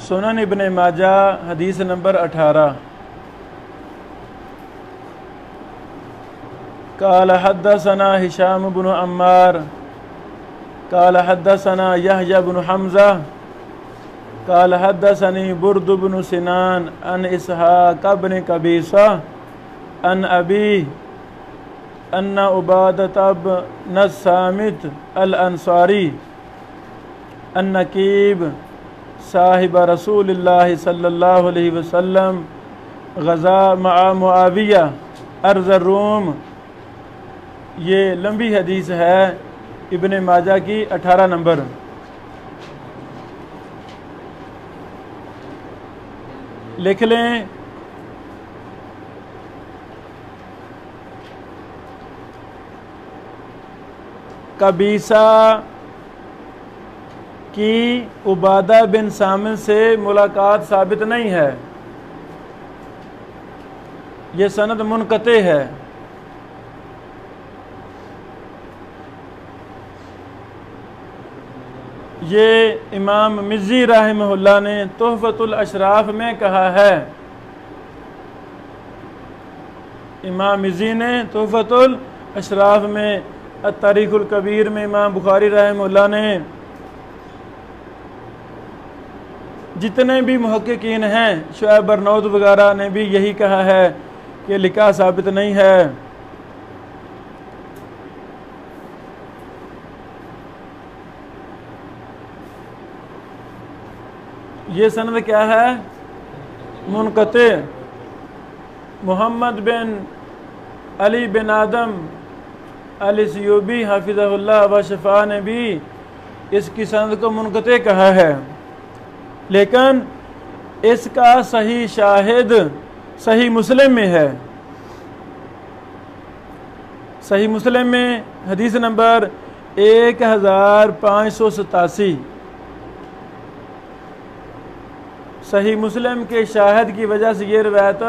سنن ابن ماجہ حدیث نمبر 18۔ قال حدثنا هشام بن عمار قال حدثنا يحيى بن حمزة قال حدثني برد بن سنان عن إسحاق بن قبيصة عن أبيه أن عبادة بن الصامت الأنصاري النكيب صاحب رسول اللہ صلی اللہ علیہ وسلم غزا مع معاویہ ارض الروم۔ یہ لمبی حدیث ہے، ابن ماجہ کی 18 نمبر۔ لکھ لیں قبیصہ کی عبادہ بن صامت سے ملاقات ثابت نہیں ہے، یہ سند منقطع ہے۔ یہ امام مزی رحمہ اللہ نے تحفۃ الاشراف میں کہا ہے، امام مزی نے تحفۃ الاشراف میں، التاریخ الکبیر میں امام بخاری رحمہ اللہ نے، جتنے بھی محققین ہیں شعیب برنود وغیرہ نے بھی یہی کہا ہے کہ لکھا ثابت نہیں ہے۔ یہ سند کیا ہے؟ منقطع۔ محمد بن علی بن آدم السیوبی حافظہ اللہ و شفا نے بھی اس کی سند کو منقطع کہا ہے، لیکن اس کا صحیح شاہد صحیح مسلم میں ہے۔ صحیح مسلم میں حدیث نمبر 1587۔ صحیح مسلم کے شاہد کی وجہ سے یہ روایت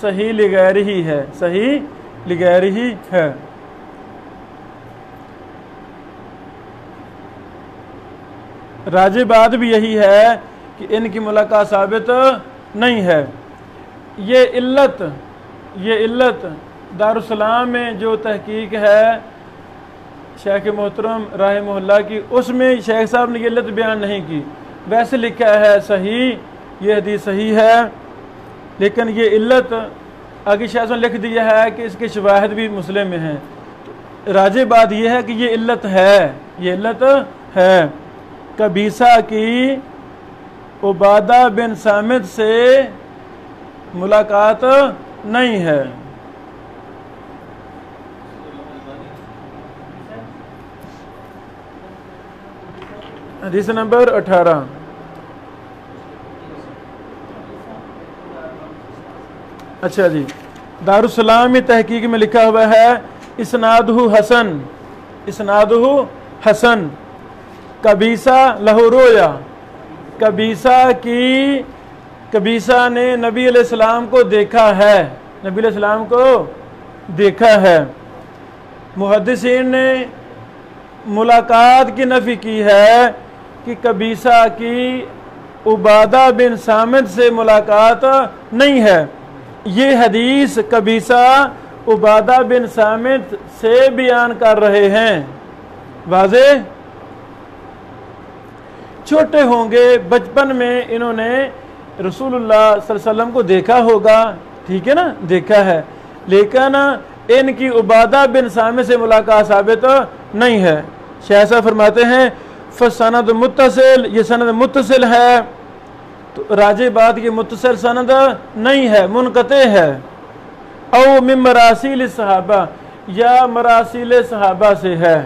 صحیح لغیر ہی ہے، صحیح لغیر ہی ہے۔ راجح بات بھی یہی ہے کہ ان کی ملاقات ثابت نہیں ہے۔ یہ علت دارالسلام میں جو تحقیق ہے شیخ محترم رحمہ اللہ کی، اس میں شیخ صاحب نے یہ علت بیان نہیں کی، ویسے لکھا ہے صحیح، یہ حدیث صحیح ہے، لیکن یہ علت آگے شیخ صاحب نے لکھ دیا ہے کہ اس کے شواہد بھی مسلم میں ہیں۔ راجح بات یہ ہے کہ یہ علت ہے، قبیصہ کی عبادہ بن صامت سے ملاقات نہیں ہے۔ حدیث نمبر 18۔ اچھا جی، دارالسلام تحقیق میں لکھا ہوا ہے اسنادہ حسن قبیصہ لہو رویا۔ قبیصہ نے نبی علیہ السلام کو دیکھا ہے، محدثین نے ملاقات کی نفی کی ہے کہ قبیصہ کی عبادہ بن صامت سے ملاقات نہیں ہے۔ یہ حدیث قبیصہ عبادہ بن صامت سے بیان کر رہے ہیں۔ واضح؟ چھوٹے ہوں گے، بچپن میں انہوں نے رسول اللہ صلی اللہ علیہ وسلم کو دیکھا ہوگا، ٹھیک ہے نا، دیکھا ہے، لیکن ان کی عبادہ بن صامت سے ملاقات ثابت نہیں ہے۔ شیخ صاحب فرماتے ہیں فسند متصل، یہ سند متصل ہے، تو راجح بات یہ متصل سند نہیں ہے، منقطع ہے۔ او من مراسیل صحابہ، یا مراسیل صحابہ سے ہے،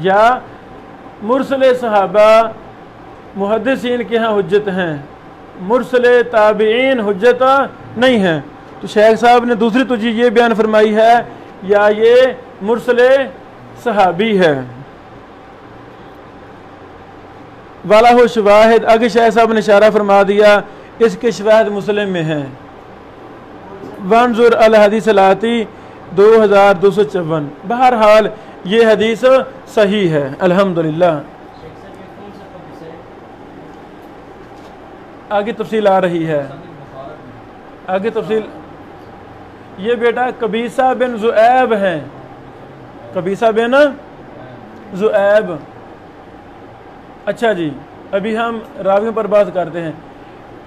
یا مرسل صحابہ محدثین کے ہاں حجت ہیں، مرسل تابعین حجت نہیں ہیں۔ تو شیخ صاحب نے دوسری توجیہ یہ بیان فرمائی ہے یا یہ مرسل صحابی ہے۔ والا ہو شواہد، آگے شیخ صاحب نے اشارہ فرما دیا اس کے شواہد مسلم میں ہیں۔ وانظر الحدیث الاتی 2254۔ بہرحال یہ حدیث صحیح ہے الحمدللہ۔ آگے تفصیل آ رہی ہے، آگے تفصیل۔ یہ بیٹا قبیصہ بن ذؤیب ہیں، قبیصہ بن ذؤیب۔ اچھا جی، ابھی ہم راویوں پر بات کرتے ہیں۔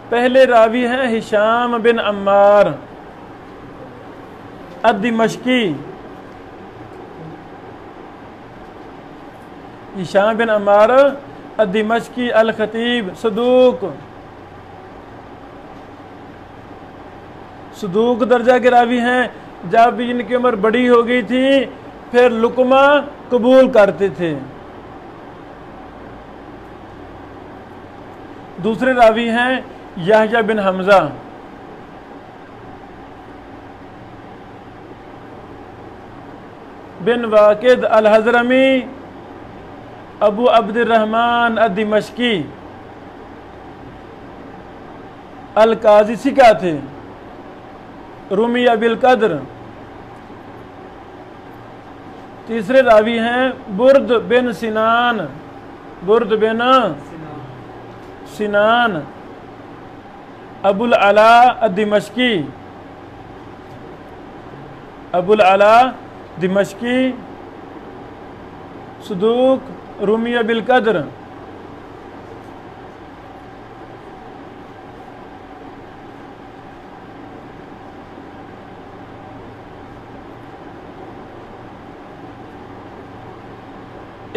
پہلے راوی ہیں ہشام بن عمار الدمشقی۔ ہشام بن عمار الدمشقی الخطیب، صدوق درجہ کے راوی ہیں۔ جب ان کی عمر بڑی ہو گئی تھی پھر لقمہ قبول کرتے تھے۔ دوسرے راوی ہیں یحییٰ بن حمزہ، بن واقد الحضرمی، ابو عبد الرحمن الدمشقی، القاضی ثقہ تھے، رومی بالقدر۔ تیسرے راوی ہیں برد بن سنان، برد بن سنان، ابو العلا الدمشقی، ابو العلا دمشقی، صدوق، رومی بالقدر۔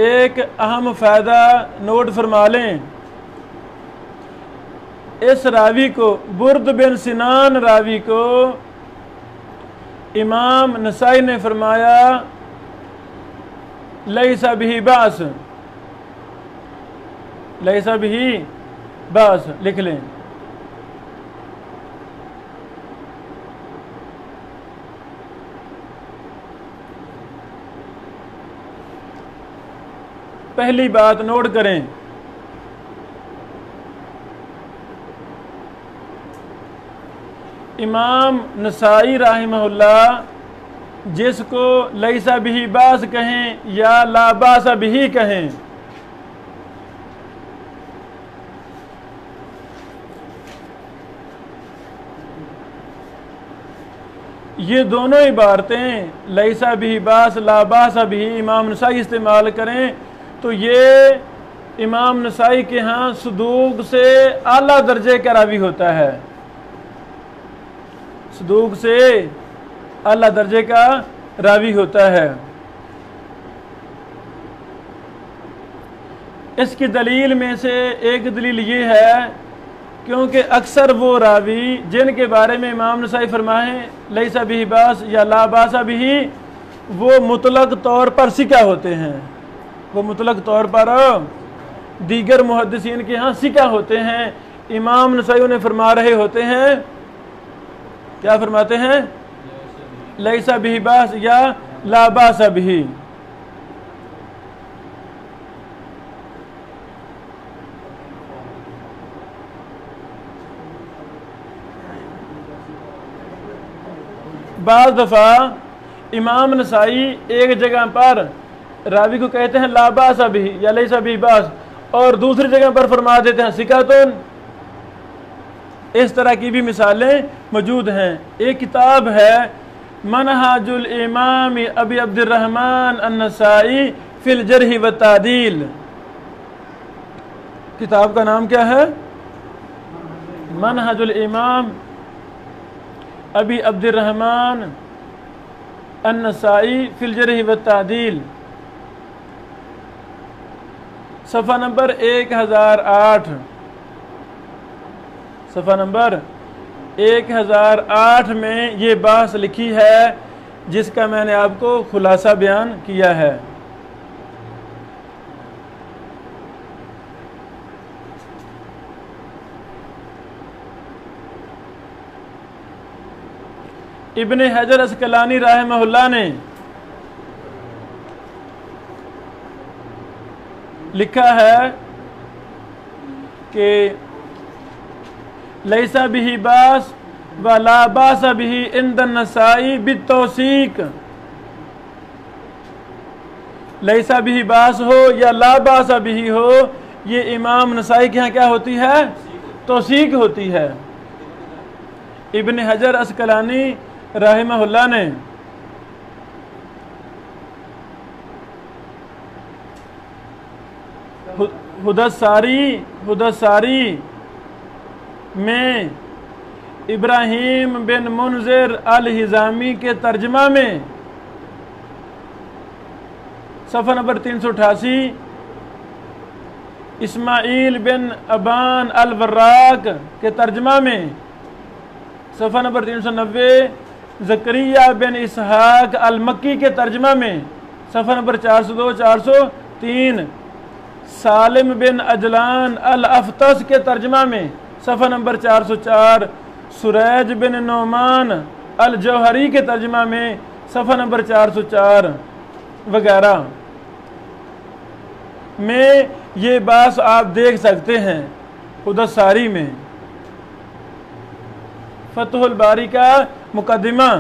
ایک اہم فائدہ نوٹ فرما لیں، اس راوی کو، برد بن سنان راوی کو امام نسائی نے فرمایا لیس بہ باس، لیس بہ باس، لکھ لیں۔ پہلی بات نوٹ کریں، امام نسائی رحمہ اللہ جس کو لیس بہ باس کہیں یا لا باس بہ کہیں، یہ دونوں عبارتیں لیس بہ باس، لا باس بہ امام نسائی استعمال کریں تو یہ امام نسائی کے ہاں صدوق سے اعلیٰ درجے کا راوی ہوتا ہے، صدوق سے اعلیٰ درجے کا راوی ہوتا ہے۔ اس کی دلیل میں سے ایک دلیل یہ ہے کیونکہ اکثر وہ راوی جن کے بارے میں امام نسائی فرمائیں لیس بہ باس یا لا باس بہ، وہ مطلق طور پر ثقہ ہوتے ہیں، وہ مطلق طور پر دیگر محدثین کے ہاں ثقہ ہوتے ہیں۔ امام نسائی انہیں فرما رہے ہوتے ہیں، کیا فرماتے ہیں؟ لیس بہ باس یا لا باس بہ۔ بعض دفعہ امام نسائی ایک جگہ پر راوی کو کہتے ہیں لا باس بہ یا لیس بہ باس، اور دوسری جگہ پر فرما دیتے ہیں ثقۃ۔ اس طرح کی بھی مثالیں موجود ہیں۔ ایک کتاب ہے منہاج الامام ابی عبد الرحمن النسائی فی الجرح والتعدیل، کتاب کا نام کیا ہے؟ منہاج الامام ابی عبد الرحمن النسائی فی الجرح والتعدیل، صفحہ نمبر 1008، صفحہ نمبر 1008 میں یہ بحث لکھی ہے جس کا میں نے آپ کو خلاصہ بیان کیا ہے۔ ابن حجر اسقلانی رحمہ اللہ نے لکھا ہے کہ لیس بہ باس و لا باس بہ عند النسائی بالتوثیق، لیسا بھی باس ہو یا لا باس بھی ہو، یہ امام نسائی کے ہاں کیا ہوتی ہے؟ توثیق ہوتی ہے۔ ابن حجر عسقلانی رحمہ اللہ نے حدث ساری میں ابراہیم بن منذر الہضامی کے ترجمہ میں صفحہ نمبر 388، اسماعیل بن ابان الوراق کے ترجمہ میں صفحہ نمبر 390، زکریہ بن اسحاق المکی کے ترجمہ میں صفحہ نمبر 402 403، سالم بن اجلان الافتس کے ترجمہ میں صفحہ نمبر 404، سریج بن نعمان الجوہری کے ترجمہ میں صفحہ نمبر 404 وغیرہ میں یہ بات آپ دیکھ سکتے ہیں۔ حدث ساری میں فتح الباری کا مقدمہ،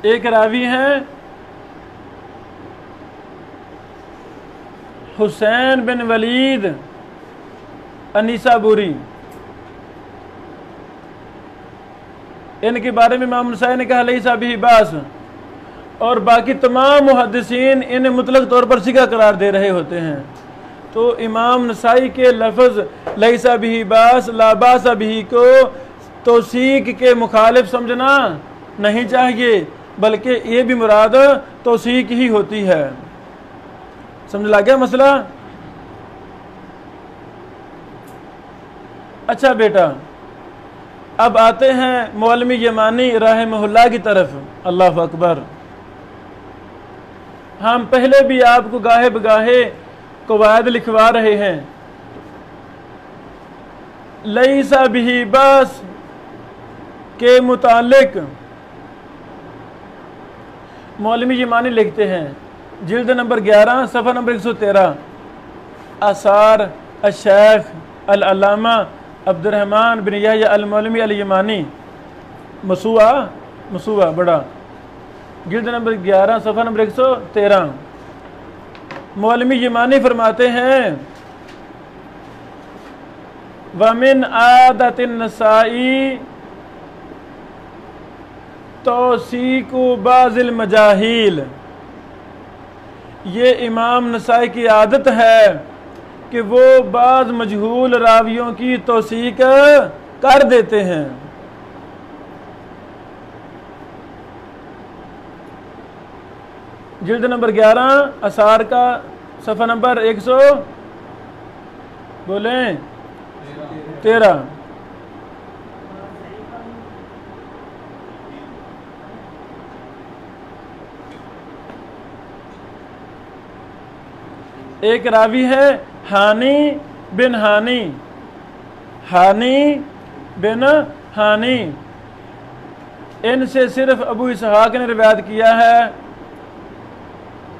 ایک راوی ہیں حسین بن ولید النیسابوری، ان کے بارے میں امام نسائی نے کہا لیسا بھی باس، اور باقی تمام محدثین انہیں مطلق طور پر ثقہ قرار دے رہے ہوتے ہیں۔ تو امام نسائی کے لفظ لیسا بھی باس لا باس بھی کو توثیق کے مخالف سمجھنا نہیں چاہیے، بلکہ یہ بھی مراد توثیق ہی ہوتی ہے۔ سمجھ لگ گیا مسئلہ؟ اچھا بیٹا، اب آتے ہیں مولوی یمانی رحمہ اللہ کی طرف۔ اللہ اکبر۔ ہم پہلے بھی آپ کو گاہے بگاہے قواعد لکھوا رہے ہیں۔ لیسا بھی باس کے متعلق مولوی یمانی لکھتے ہیں، جلد نمبر 11 صفحہ نمبر 113، آثار الشیخ العلامہ عبد الرحمن بن یحییٰ المولوی الیمانی، مسوعہ بڑا، جلد نمبر 11 صفحہ نمبر 113۔ مولوی یمانی فرماتے ہیں وَمِنْ عَادَةِ النَّسَائی توثیق بعض المجاہیل، یہ امام نسائی کی عادت ہے کہ وہ بعض مجہول راویوں کی توثیق کر دیتے ہیں۔ جلد نمبر 11 آثار کا صفحہ نمبر 13۔ ایک راوی ہے ہانی بن ہانی، ان سے صرف ابو اسحاق نے روایت کیا ہے،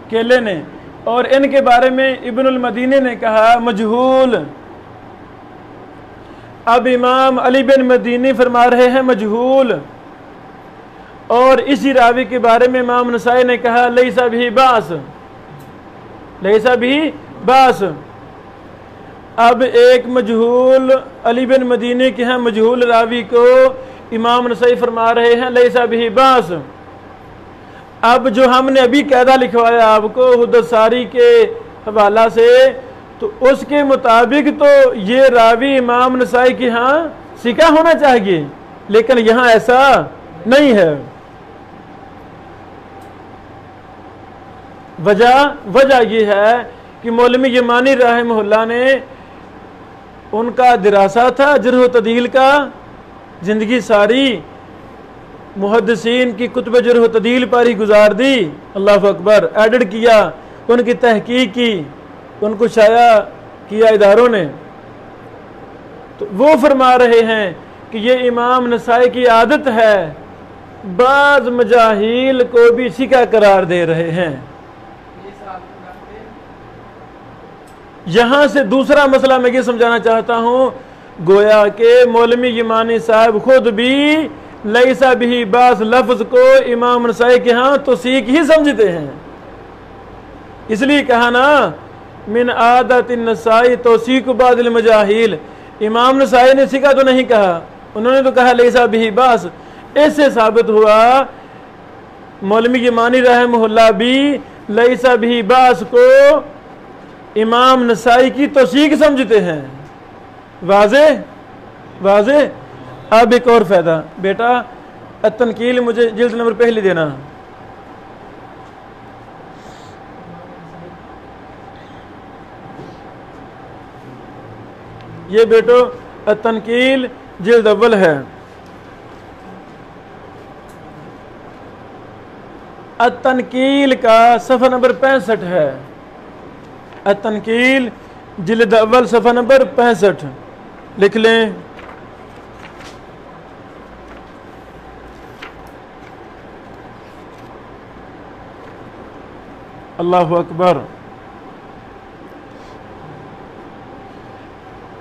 کیلے نے، اور ان کے بارے میں ابن المدینی نے کہا مجہول۔ اب امام علی بن مدینی فرما رہے ہیں مجہول، اور اسی راوی کے بارے میں امام نسائی نے کہا لیسا بھی باس، لیسا بھی باس۔ اب ایک مجہول علی بن مدینی کے ہیں مجہول راوی کو امام نسائی فرما رہے ہیں لیسا بھی باس۔ اب جو ہم نے ابھی قاعدہ لکھوایا آپ کو حدث ساری کے حوالہ سے، تو اس کے مطابق تو یہ راوی امام نسائی کے ہاں ثقہ ہونا چاہیے، لیکن یہاں ایسا نہیں ہے۔ وجہ یہ ہے کہ مولوی یمانی رحمہ اللہ نے، ان کا دراسہ تھا جرح و تعدیل کا، زندگی ساری محدثین کی کتب جرح و تعدیل پر ہی گزار دی۔ اللہ اکبر۔ ایڈٹ کیا، ان کی تحقیق کی، ان کو شائع کیا اداروں نے، تو وہ فرما رہے ہیں کہ یہ امام نسائی کی عادت ہے، بعض مجاہیل کو بھی ثقہ قرار دے رہے ہیں۔ یہاں سے دوسرا مسئلہ میں یہ سمجھانا چاہتا ہوں، گویا کہ مولوی یمانی صاحب خود بھی لیسا بھی باس لفظ کو امام نسائی کے ہاں توثیق ہی سمجھتے ہیں، اس لیے کہا نا من عادت النسائی توثیق بعض المجاہیل، امام نسائی نے سکھا تو نہیں کہا، انہوں نے تو کہا لیسا بھی باس، اس سے ثابت ہوا مولوی یمانی رحمہ اللہ بھی لیسا بھی باس کو امام نسائی کی توثیق سمجھتے ہیں۔ واضح؟ اب ایک اور فائدہ، بیٹا التنکیل مجھے جلد نمبر پہلے دینا، یہ بیٹو التنکیل جلد اول ہے، التنکیل کا صفحہ نمبر 65 ہے، التنکیل جلد اول صفحہ نمبر 65 لکھ لیں۔ اللہ اکبر،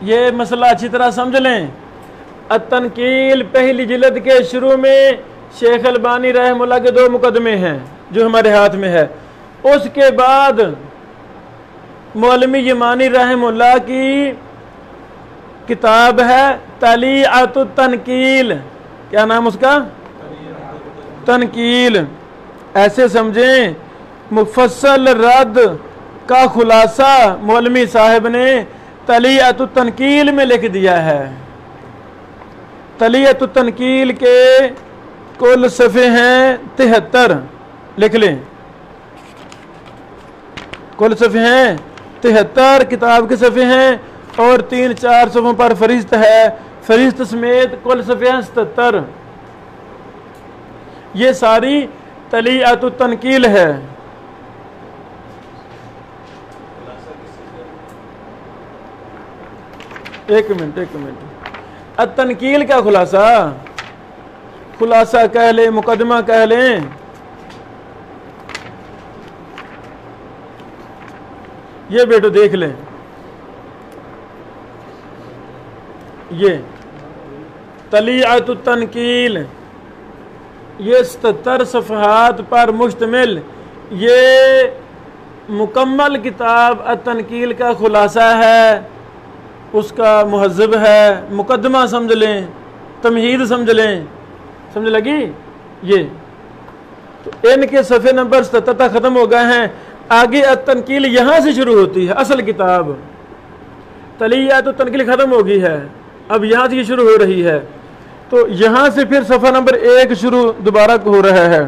یہ مسئلہ اچھی طرح سمجھ لیں۔ التنکیل پہلی جلد کے شروع میں شیخ البانی رحمہ اللہ کے 2 مقدمے ہیں جو ہمارے ہاتھ میں ہے، اس کے بعد مولوی یمانی رحمہ اللہ کی کتاب ہے طلیعۃ التنکیل، کیا نام اس کا؟ تنکیل، ایسے سمجھیں مفصل رد کا خلاصہ مولوی صاحب نے طلیعۃ التنکیل میں لکھ دیا ہے۔ طلیعۃ التنکیل کے کل صفحے ہیں 73، لکھ لیں، کل صفحے ہیں 73 کتاب کے صفحے ہیں، اور 3-4 صفحوں پر فہرست ہے، فہرست سمیت کل صفحے ہیں 77، یہ ساری طلیعۃ التنکیل ہے۔ ایک منٹ، التنکیل کا خلاصہ کہہ لیں، مقدمہ کہہ لیں، یہ بیٹو دیکھ لیں، یہ طلیعۃ التنکیل، یہ 77 صفحات پر مشتمل یہ مکمل کتاب التنکیل کا خلاصہ ہے، اس کا مہذب ہے، مقدمہ سمجھ لیں، تمہید سمجھ لیں، سمجھ لگی؟ یہ تو ان کے صفحے نمبر 77 تک ختم ہو گئے ہیں، آگے التنکیل یہاں سے شروع ہوتی ہے، اصل کتاب طلیعۃ التنکیل ختم ہو گئی ہے، اب یہاں سے یہ شروع ہو رہی ہے، تو یہاں سے پھر صفحہ نمبر 1 شروع دوبارہ ہو رہا ہے،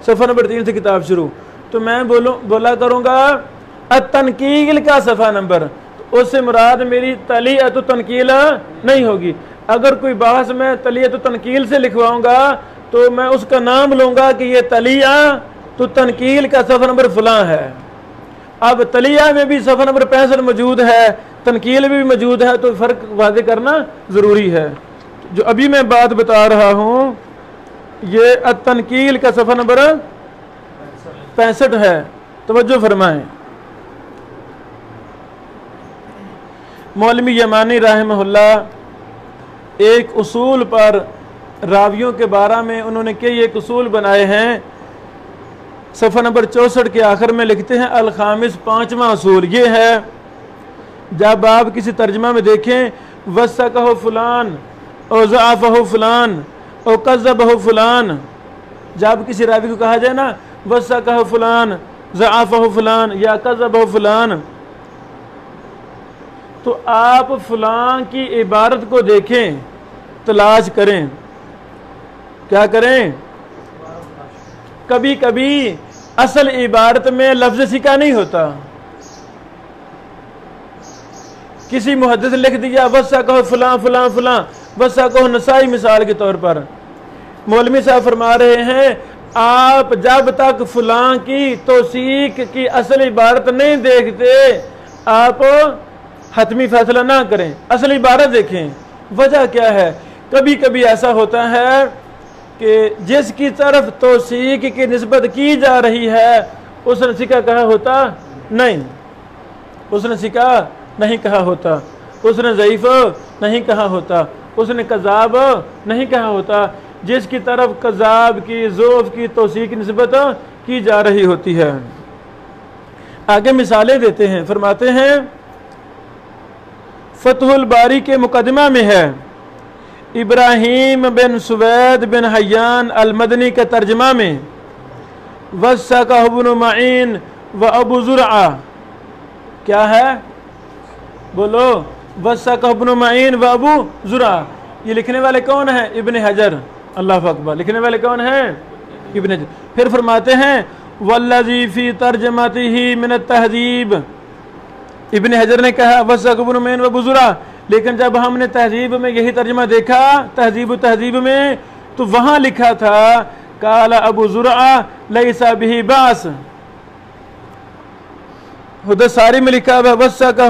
صفحہ نمبر 3 سے کتاب شروع، تو میں بولا کروں گا التنکیل کا صفحہ نمبر، اس سے مراد میری طلیعۃ التنکیل نہیں ہوگی، اگر کوئی بحث میں طلیعۃ التنکیل سے لکھواؤں گا تو میں اس کا نام لوں گا کہ یہ طلیعۃ التنکیل کا صفحہ نمبر فلاں ہے۔ اب طلیعہ میں بھی صفحہ نمبر 65 موجود ہے، تنکیل بھی موجود ہے، تو فرق واضح کرنا ضروری ہے۔ جو ابھی میں بات بتا رہا ہوں یہ التنکیل کا صفحہ نمبر 65 ہے، توجہ فرمائیں۔ مولوی یمانی رحمہ اللہ ایک اصول پر راویوں کے بارے میں انہوں نے کئی ایک اصول بنائے ہیں، صفحہ نمبر 64 کے آخر میں لکھتے ہیں الخامس، 5واں اصول یہ ہے، جب آپ کسی ترجمہ میں دیکھیں وثقہ فلان او ضعفہ فلان او کذبہ فلان، جب کسی راوی کو کہا جائے نا وثقہ فلان، ضعفہ فلان یا کذبہ فلان، تو آپ فلان کی عبارت کو دیکھیں، تلاش کریں، کیا کریں؟ کبھی کبھی اصل عبارت میں لفظ سکا نہیں ہوتا، کسی محدث لکھ دیا وثقہ فلاں فلاں فلاں، وثقہ نسائی مثال کے طور پر، مولوی صاحب فرما رہے ہیں آپ جب تک فلاں کی توثیق کی اصل عبارت نہیں دیکھتے آپ حتمی فیصلہ نہ کریں، اصل عبارت دیکھیں۔ وجہ کیا ہے؟ کبھی کبھی ایسا ہوتا ہے کہ جس کی طرف توثیق کی نسبت کی جا رہی ہے اس نے سکا کہا ہوتا نہیں، اس نے سکا نہیں کہا ہوتا، اس نے ضعیف نہیں کہا ہوتا، اس نے کذاب نہیں کہا ہوتا، جس کی طرف کذاب کی ضعف کی توثیق نسبت کی جا رہی ہوتی ہے۔ آگے مثالیں دیتے ہیں، فرماتے ہیں فتح الباری کے مقدمہ میں ہے ابراہیم بن سوید بن حیان المدنی کے ترجمہ میں وثقہ ابن معین و ابو زرعہ، کیا ہے بولو؟ وثقہ ابن معین و ابو زرعہ۔ یہ لکھنے والے کون ہیں؟ ابن حجر، اللہ اکبر، لکھنے والے کون ہیں؟ ابن حجر۔ پھر فرماتے ہیں والذی فی ترجمتہ من التہذیب، ابن حجر نے کہا وثقہ ابن معین و ابو زرعہ، لیکن جب ہم نے تہذیب میں یہی ترجمہ دیکھا، تہذیب و تہذیب میں، تو وہاں لکھا تھا قال ابو زرعہ لیس بہ باس۔ حدثاری میں لکھا ہے وثقہ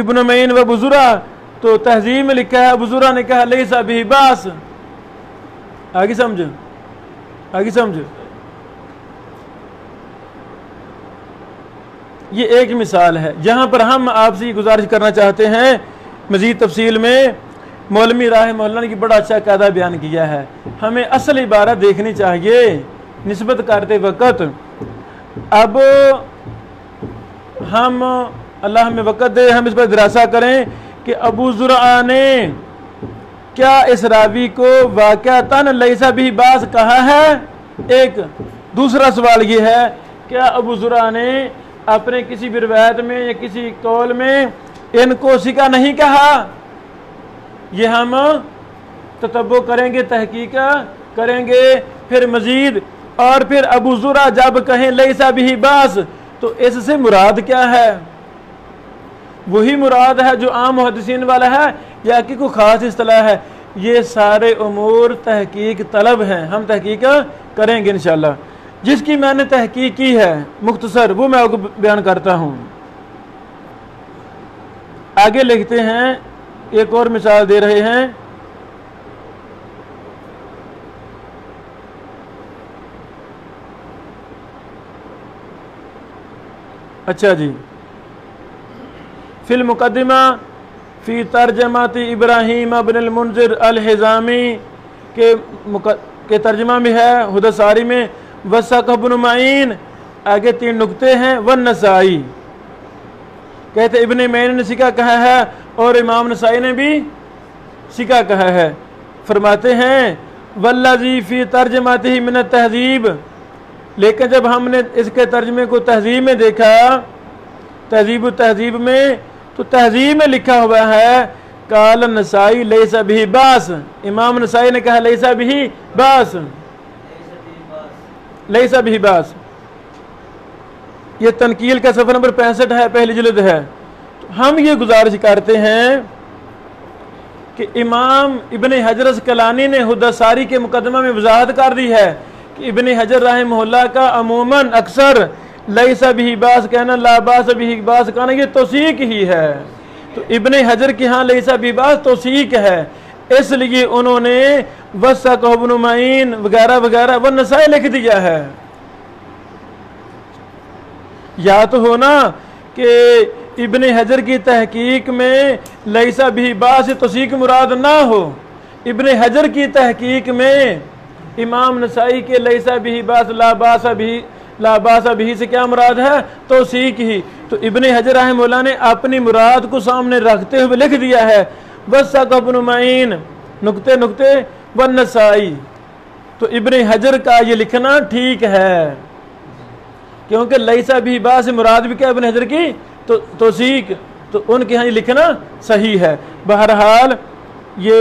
ابن معین و ابو زرعہ، تو تہذیب میں لکھا ہے ابو زرعہ نے کہا لیس بہ باس۔ آگے سمجھو، آگے سمجھو۔ یہ ایک مثال ہے جہاں پر ہم آپ سے یہ گزارش کرنا چاہتے ہیں، مزید تفصیل میں مولوی رحمہ اللہ نے کی بڑا اچھا قاعدہ بیان کیا ہے، ہمیں اصل عبارت دیکھنی چاہیے نسبت کرتے وقت۔ اب ہم اللہ ہمیں وقت دے، ہم اس پر دراسہ کریں کہ ابو زرعہ نے کیا اس راوی کو واقعتاً لیس بہ باس کہا ہے؟ ایک دوسرا سوال یہ ہے کیا ابو زرعہ نے اپنے کسی بھی روایت میں یا کسی قول میں ان کو سکا نہیں کہا؟ یہ ہم تتبع کریں گے، تحقیق کریں گے پھر مزید، اور پھر ابو زرعہ جب کہیں لیس بہ باس تو اس سے مراد کیا ہے؟ وہی مراد ہے جو عام محدثین والا ہے یا کہ کوئی خاص اصطلاح ہے؟ یہ سارے امور تحقیق طلب ہیں، ہم تحقیق کریں گے انشاءاللہ۔ جس کی میں نے تحقیق کی ہے مختصر، وہ میں آپ کو بیان کرتا ہوں۔ آگے لکھتے ہیں، ایک اور مثال دے رہے ہیں، اچھا جی، فی المقدمہ فی ترجمات ابراہیم ابن المنذر الحزامی کے ترجمہ میں ہے حدثاری میں وثقہ ابن معین، آگے 3 نقطے ہیں، والنسائی، کہتے ابن معین نے سکا کہا ہے اور امام نسائی نے بھی سکا کہا ہے۔ فرماتے ہیں والذی فی ترجمتہ من التہذیب، لیکن جب ہم نے اس کے ترجمے کو تہذیب میں دیکھا، تہذیب و تہذیب میں، تو تہذیب میں لکھا ہوا ہے قال النسائی لیس بہ باس، امام نسائی نے کہا لیس بہ باس، لیس بہ باس۔ یہ تنقیل کا صفحہ نمبر 65 ہے، پہلی جلد ہے۔ تو ہم یہ گزارش کرتے ہیں کہ امام ابن حجر اسقلانی نے حدثاری کے مقدمہ میں وضاحت کر دی ہے کہ ابن حجر رحمہ اللہ کا عموماً اکثر لیس بہ باس کہنا، لا باس بہ باس کہنا، یہ توثیق ہی ہے۔ تو ابن حجر کی ہاں لیس بہ باس توثیق ہے، اس لیے انہوں نے وثقہ ابن معین وغیرہ وغیرہ والنسائی لکھ دیا ہے۔ یا تو ہونا کہ ابن حجر کی تحقیق میں لیس بہ باس توثیق مراد نہ ہو، ابن حجر کی تحقیق میں امام نسائی کے لیس بہ باس لا باس بہ سے کیا مراد ہے؟ توثیق ہی۔ تو ابن حجر رحمہ اللہ نے اپنی مراد کو سامنے رکھتے ہوئے لکھ دیا ہے وثقہ ابن معین نقطے نقطے والنسائی۔ تو ابن حجر کا یہ لکھنا ٹھیک ہے، کیونکہ لیس بہ باس مراد بھی کیا ابن حجر کی توثیق، تو ان کے ہاں یہ لکھنا صحیح ہے۔ بہرحال یہ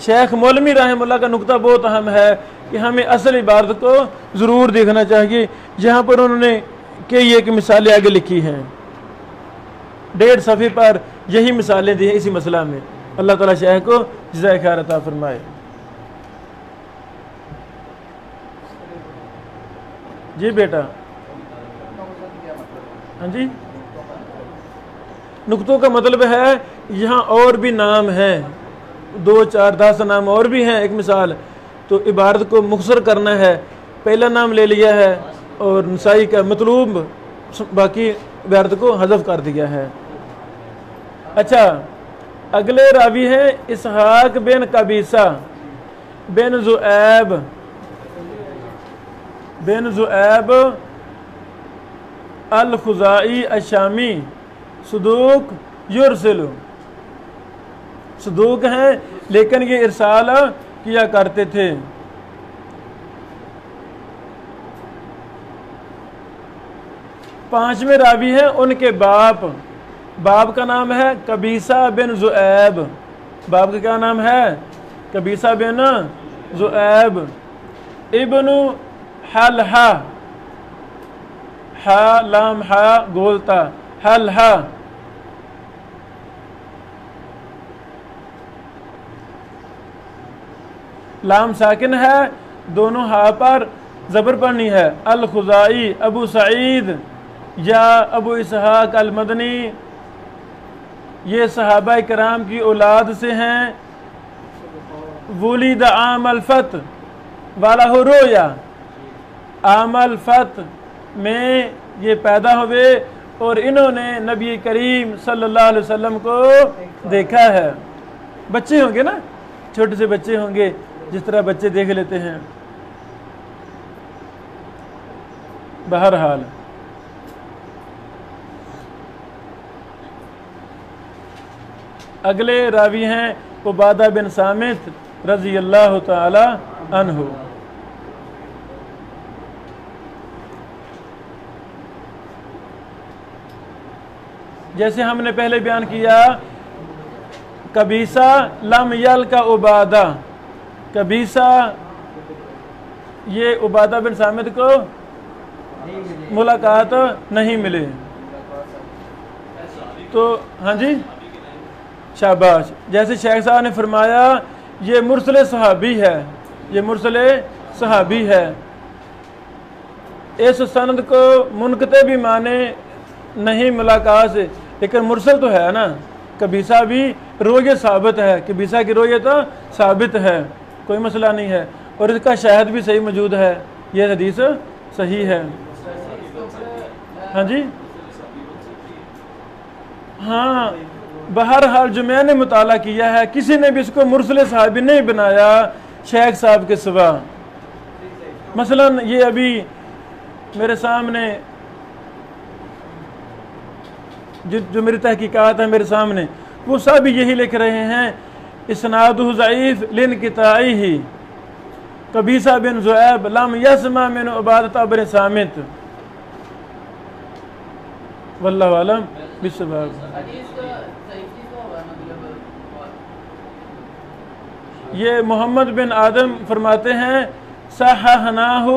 شیخ مولوی رحمہ اللہ کا نقطہ بہت اہم ہے کہ ہمیں اصل عبارت کو ضرور دیکھنا چاہیے، جہاں پر انہوں نے کئی ایک مثالیں آگے لکھی ہیں، 1.5 صفحے پر یہی مثالیں دی ہیں اسی مسئلہ میں۔ اللہ تعالیٰ شیخ کو جزائے خیر عطا فرمائے۔ جی بیٹا، ہاں جی، نقطوں کا مطلب ہے یہاں اور بھی نام ہیں، 2 4 10 نام اور بھی ہیں، ایک مثال، تو عبارت کو مختصر کرنا ہے، پہلا نام لے لیا ہے اور نسائی کا مطلوب باقی عبارت کو حذف کر دیا ہے۔ اچھا اگلے راوی ہیں اسحاق بن قبیصہ بن زؤیب الخزاعی الشامی صدوق یرسل، صدوق ہیں لیکن یہ ارسال کیا کرتے تھے۔ پانچویں راوی ہیں ان کے باپ کا نام ہے قبیصہ بن زؤیب، باپ کا کیا نام ہے؟ قبیصہ بن زؤیب ابن حلحہ، ہا لام ہا گولتا، حلحہ لام ساکن ہے، دونوں ہا پر زبر پڑنی ہے، الخزاعی ابو سعید یا ابو اسحاق المدنی، یہ صحابہ کرام کی اولاد سے ہیں۔ ولید عام الفتح والا ہو رویا، عام الفتح میں یہ پیدا ہوئے اور انہوں نے نبی کریم صلی اللہ علیہ وسلم کو دیکھا ہے۔ بچے ہوں گے نا، چھوٹے سے بچے ہوں گے جس طرح بچے دیکھ لیتے ہیں۔ بہرحال اگلے راوی ہیں عبادہ بن صامت رضی اللہ تعالی عنہ۔ جیسے ہم نے پہلے بیان کیا، قبیصہ لم یلقا عبادہ، قبیصہ یہ عبادہ بن صامت کو ملاقات نہیں ملے، تو ہاں جی شاباش، جیسے شیخ صاحب نے فرمایا یہ مرسل صحابی ہے، یہ مرسل صحابی ہے۔ اس سند کو منقطع بھی مانے نہیں ملاقات سے، لیکن مرسل تو ہے نا، قبیصہ بھی رویت ثابت ہے، قبیصہ کی رویت ثابت ہے، کوئی مسئلہ نہیں ہے، اور اس کا شاہد بھی صحیح موجود ہے، یہ حدیث صحیح ہے۔ ہاں جی ہاں، بہرحال جو میں نے مطالعہ کیا ہے کسی نے بھی اس کو مرسل صحابی نہیں بنایا شیخ صاحب کے سوا۔ مثلا یہ ابھی میرے سامنے جو میری تحقیقات ہے میرے سامنے، وہ سب یہی لکھ رہے ہیں اسنادہ ضعیف لانقطاعہ، قبیصہ بن زؤیب لم یسمع من عبادہ بن صامت، واللہ اعلم بالصواب۔ یہ محمد بن آدم فرماتے ہیں صححناہ،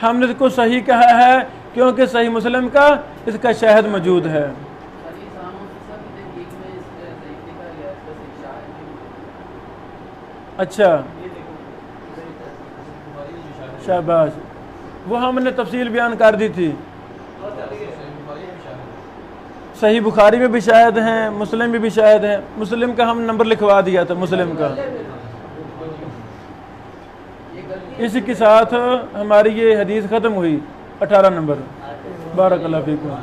ہم نے اس کو صحیح کہا ہے کیونکہ صحیح مسلم کا اس کا شاہد موجود ہے۔ اچھا شاباش، وہ ہم نے تفصیل بیان کر دی تھی، صحیح بخاری میں بھی شاہد ہیں، مسلم میں بھی شاہد ہیں، مسلم کا ہم نمبر لکھوا دیا تھا، مسلم کا۔ اسی کے ساتھ ہماری یہ حدیث ختم ہوئی، 18 نمبر۔ بارک اللہ فیکم۔